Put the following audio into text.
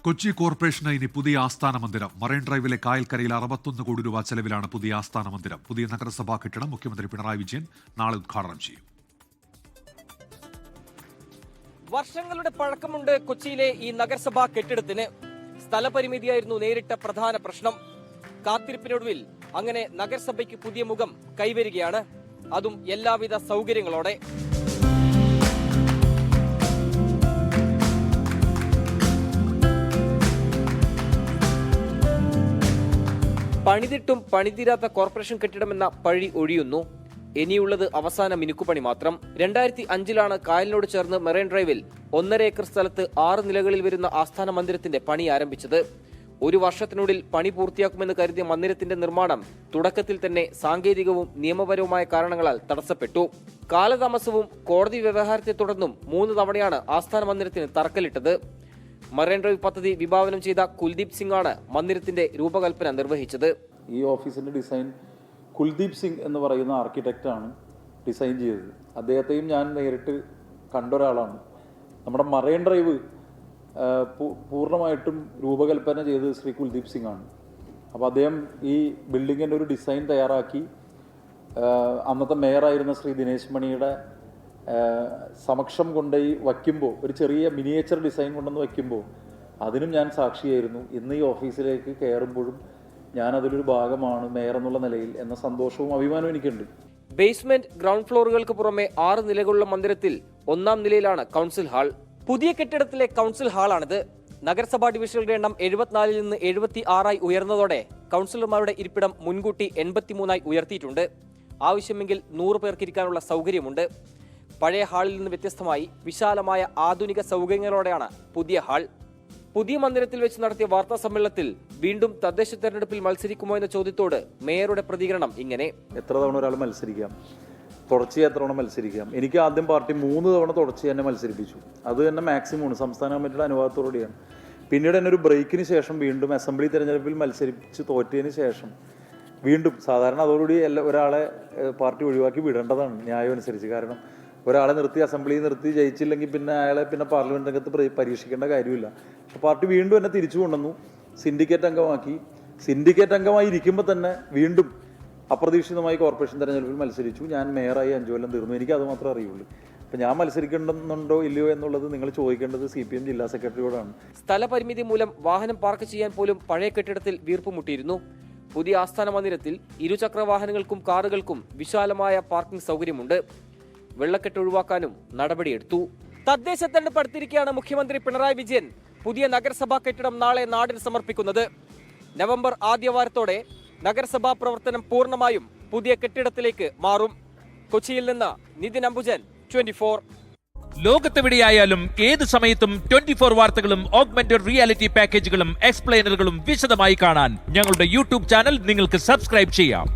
Kochi corporation ഇനി പുതിയ ആസ്ഥാന മന്ദിരം. മറൈൻ ഡ്രൈവിലെ കായൽക്കരയിൽ 61 കോടി രൂപ ചെലവിലാണ് പുതിയ ആസ്ഥാന മന്ദിരം. പുതിയ നഗരസഭാ കെട്ടിടം മുഖ്യമന്ത്രി പിണറായി വിജയൻ നാളെ ഉദ്ഘാടനം ചെയ്യും. വർഷങ്ങളുടെ പഴക്കമുണ്ട് കൊച്ചിയിലെ ഈ നഗരസഭാ കെട്ടിടത്തിന്. സ്ഥലപരിമിതിയായിരുന്നു നേരിട്ട പ്രധാന പ്രശ്നം. കാത്തിരിപ്പിനൊടുവിൽ അങ്ങനെ നഗരസഭയ്ക്ക് പുതിയ മുഖം കൈവരികയാണ്, അതും എല്ലാവിധ സൗകര്യങ്ങളോടെ. പണിതിട്ടും പണിതീരാത്ത കോർപ്പറേഷൻ കെട്ടിടമെന്ന പഴി ഒഴിയുന്നു. ഇനിയുള്ളത് അവസാന മിനുക്കുപണി മാത്രം. 2005 കായലിനോട് ചേർന്ന് മെറൈൻ ഡ്രൈവിൽ 1.5 ഏക്കർ സ്ഥലത്ത് 6 നിലകളിൽ വരുന്ന ആസ്ഥാന മന്ദിരത്തിന്റെ പണി ആരംഭിച്ചത്. ഒരു വർഷത്തിനുള്ളിൽ പണി പൂർത്തിയാക്കുമെന്ന് കരുതിയ മന്ദിരത്തിന്റെ നിർമ്മാണം തുടക്കത്തിൽ തന്നെ സാങ്കേതികവും നിയമപരവുമായ കാരണങ്ങളാൽ തടസ്സപ്പെട്ടു. കാലതാമസവും കോടതി വ്യവഹാരത്തെ തുടർന്നും 3 തവണയാണ് ആസ്ഥാന മന്ദിരത്തിന് തറക്കല്ലിട്ടത്. മറൈൻ ഡ്രൈവ് പദ്ധതി വിഭാവനം ചെയ്ത കുൽദീപ് സിംഗ് ആണ് മന്ദിരത്തിന്റെ രൂപകൽപ്പന നിർവഹിച്ചത്. ഈ ഓഫീസിന്റെ ഡിസൈൻ കുൽദീപ് സിംഗ് എന്ന് പറയുന്ന ആർക്കിടെക്റ്റാണ് ഡിസൈൻ ചെയ്തത്. അദ്ദേഹത്തെയും ഞാൻ നേരിട്ട് കണ്ട ഒരാളാണ്. നമ്മുടെ മറൈൻ ഡ്രൈവ് പൂർണ്ണമായിട്ടും രൂപകൽപ്പന ചെയ്തത് ശ്രീ കുൽദീപ് സിംഗ് ആണ്. അപ്പോൾ അദ്ദേഹം ഈ ബിൽഡിങ്ങിൻ്റെ ഒരു ഡിസൈൻ തയ്യാറാക്കി അന്നത്തെ മേയറായിരുന്ന ശ്രീ ദിനേശ് മണിയുടെ സമക്ഷം കൊണ്ടുപോയി വയ്ക്കുമ്പോൾ, ഒരു ചെറിയ മിനിയേച്ചർ ഡിസൈൻ കൊണ്ടുവന്ന് വയ്ക്കുമ്പോൾ അതിനും ഞാൻ സാക്ഷിയായിരുന്നു. ഇന്ന് ഈ ഓഫീസിലേക്ക് കയറുമ്പോഴും ഞാൻ അതിലൊരു ഭാഗമാണ് മേയർ എന്നുള്ള നിലയിൽ എന്ന സന്തോഷവും അഭിമാനവും എനിക്കുണ്ട്. ബേസ്മെന്റ്, ഗ്രൗണ്ട് ഫ്ലോറുകൾക്ക് പുറമെ 6 നിലകളുള്ള മന്ദിരത്തിൽ 1-ാം നിലയിലാണ് കൗൺസിൽ ഹാൾ. പുതിയ കെട്ടിടത്തിലെ കൗൺസിൽ ഹാളാണിത്. നഗരസഭാ ഡിവിഷനുകളുടെ എണ്ണം 74-ൽ നിന്ന് 76 ഉയർന്നതോടെ കൗൺസിലർമാരുടെ ഇരിപ്പിടം മുൻകൂട്ടി 83 ഉയർത്തിയിട്ടുണ്ട്. ആവശ്യമെങ്കിൽ 100 പേർക്കിരിക്കാനുള്ള സൗകര്യമുണ്ട്. പഴയ ഹാളിൽ നിന്ന് വ്യത്യസ്തമായി വിശാലമായ ആധുനിക സൗകര്യങ്ങളോടെയാണ് പുതിയ ഹാൾ. പുതിയ മന്ദിരത്തിൽ വെച്ച് നടത്തിയ വാർത്താ സമ്മേളനത്തിൽ വീണ്ടും തദ്ദേശ തെരഞ്ഞെടുപ്പിൽ മത്സരിക്കുമോ എന്ന ചോദ്യത്തോട് മേയറുടെ പ്രതികരണം ഇങ്ങനെ: എത്ര തവണ ഒരാൾ മത്സരിക്കാം, തുടർച്ചയായി എത്ര തവണ മത്സരിക്കാം? എനിക്ക് ആദ്യം പാർട്ടി 3 തവണ തുടർച്ചയായി എന്നെ മത്സരിപ്പിച്ചു. അത് തന്നെ മാക്സിമമാണ്, സംസ്ഥാന കമ്മിറ്റിയുടെ അനുവാദത്തോടെയാണ്. പിന്നീട് തന്നെ ഒരു ബ്രേക്കിന് ശേഷം വീണ്ടും അസംബ്ലി തെരഞ്ഞെടുപ്പിൽ മത്സരിച്ച് തോറ്റതിന് ശേഷം വീണ്ടും, സാധാരണ അതോടുകൂടി ഒരാളെ പാർട്ടി ഒഴിവാക്കി വിടേണ്ടതാണ് ന്യായം അനുസരിച്ച്. കാരണം ഒരാളെ നിർത്തി അസംബ്ലിയിൽ നിർത്തി ജയിച്ചില്ലെങ്കിൽ പിന്നെ അയാളെ പിന്നെ പാർലമെന്റ് രംഗത്ത് പരീക്ഷിക്കേണ്ട കാര്യമില്ല. പക്ഷെ പാർട്ടി വീണ്ടും എന്നെ തിരിച്ചു കൊണ്ടുവന്നു, സിൻഡിക്കേറ്റ് അംഗമാക്കി. സിൻഡിക്കേറ്റ് അംഗമായി ഇരിക്കുമ്പോൾ തന്നെ വീണ്ടും അപ്രതീക്ഷിതമായി കോർപ്പറേഷൻ തെരഞ്ഞെടുപ്പിൽ മത്സരിച്ചു. ഞാൻ മേയറായി 5 കൊല്ലം തീർന്നു. എനിക്ക് അത് മാത്രമേ അറിയുള്ളൂ. അപ്പം ഞാൻ മത്സരിക്കണമെന്നുണ്ടോ ഇല്ലയോ എന്നുള്ളത് നിങ്ങൾ ചോദിക്കേണ്ടത് CPM ജില്ലാ സെക്രട്ടറിയോടാണ്. സ്ഥലപരിമിതി മൂലം വാഹനം പാർക്ക് ചെയ്യാൻ പോലും പഴയ കെട്ടിടത്തിൽ വീർപ്പുമുട്ടിയിരുന്നു. പുതിയ ആസ്ഥാന മന്ദിരത്തിൽ ഇരുചക്ര വാഹനങ്ങൾക്കും കാറുകൾക്കും വിശാലമായ പാർക്കിംഗ് സൗകര്യമുണ്ട്. വെള്ളക്കെട്ട് ഒഴിവാക്കാനും നടപടിയെടുത്തു. തദ്ദേശ തെരഞ്ഞെടുപ്പ് അടുത്തിരിക്കെയാണ് മുഖ്യമന്ത്രി പിണറായി വിജയൻ പുതിയ നഗരസഭാ കെട്ടിടം നാളെ നാടിന് സമർപ്പിക്കുന്നത്. നവംബർ ആദ്യവാരത്തോടെ നഗരസഭാ പ്രവർത്തനം പൂർണ്ണമായും പുതിയ കെട്ടിടത്തിലേക്ക് മാറും. കൊച്ചിയിൽ നിന്ന് നിതിൻ അംബുജൻ, 24. ലോകത്തെവിടെയായാലും ഏത് സമയത്തും 24 വാർത്തകളും ഓഗ്മെന്റഡ് റിയാലിറ്റി പാക്കേജുകളും എക്സ്പ്ലെയിനറുകളും വിശദമായി കാണാൻ ഞങ്ങളുടെ യൂട്യൂബ് ചാനൽ നിങ്ങൾക്ക് സബ്സ്ക്രൈബ് ചെയ്യാം.